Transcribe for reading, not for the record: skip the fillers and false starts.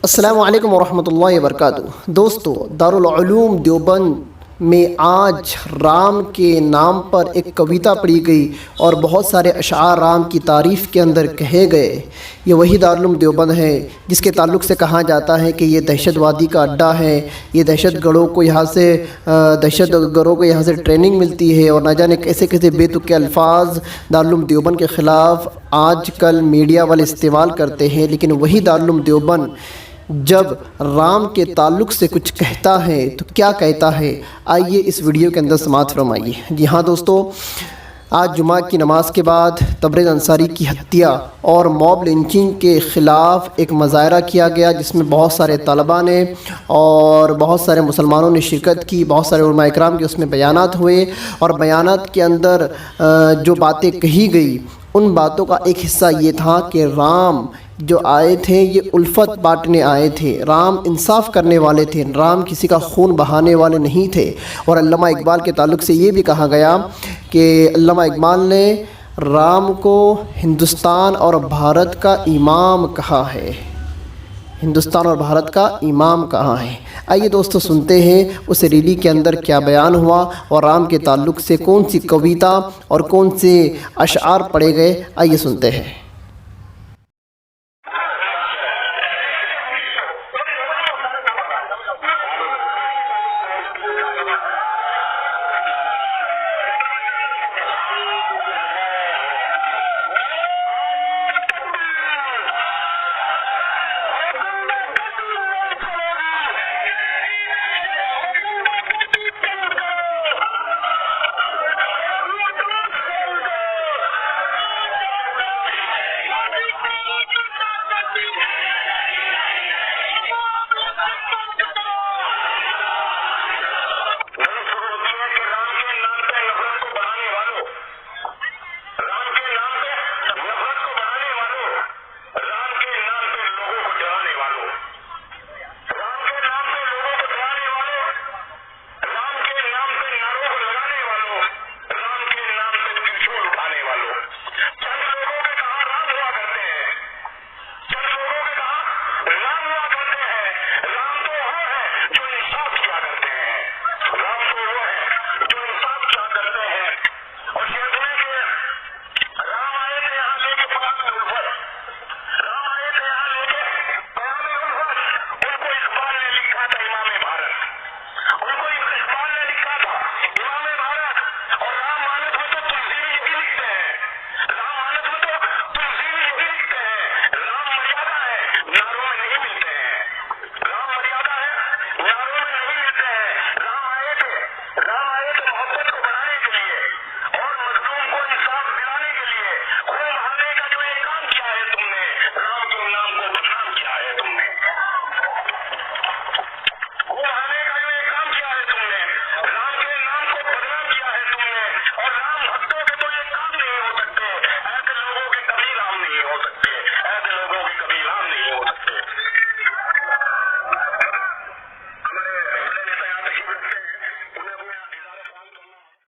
अस्सलामु अलैकुम वरहमतुल्लाहि वबरकातुहू। दोस्तों, दारुल उलूम देवबंद में आज राम के नाम पर एक कविता पढ़ी गई और बहुत सारे अशआर राम की तारीफ़ के अंदर कहे गए। ये वही दारुल उलूम देवबंद है जिसके ताल्लुक़ से कहा जाता है कि ये दहशतवादी का अड्डा है। ये दहशतगर्दों को यहाँ से ट्रेनिंग मिलती है और न जाने कैसे कैसे बेतुके अल्फाज दारुल उलूम देवबंद के ख़िलाफ़ आजकल मीडिया वाले इस्तेमाल करते हैं। लेकिन वही दारुल उलूम देवबंद जब राम के ताल्लुक़ से कुछ कहता है तो क्या कहता है, आइए इस वीडियो के अंदर समाअत फरमाइए। जी हाँ दोस्तों, आज जुमा की नमाज के बाद तबरेज़ अंसारी की हत्या और मॉब लिंचिंग के ख़िलाफ़ एक मुज़ाहरा किया गया जिसमें बहुत सारे तलबा ने और बहुत सारे मुसलमानों ने शिरकत की। बहुत सारे उलमा इकराम के उसमें बयानात हुए और बयानात के अंदर जो बातें कही गई उन बातों का एक हिस्सा ये था कि राम जो आए थे ये उल्फत बांटने आए थे, राम इंसाफ करने वाले थे, राम किसी का खून बहाने वाले नहीं थे। और अल्लामा इकबाल के ताल्लुक़ से ये भी कहा गया कि अल्लामा इकबाल ने राम को हिंदुस्तान और भारत का इमाम कहा है। हिंदुस्तान और भारत का इमाम कहाँ है। आइए दोस्तों सुनते हैं उस रीली के अंदर क्या बयान हुआ और राम के ताल्लुक़ से कौन सी कविता और कौन से अशआर पढ़े गए। आइए सुनते हैं।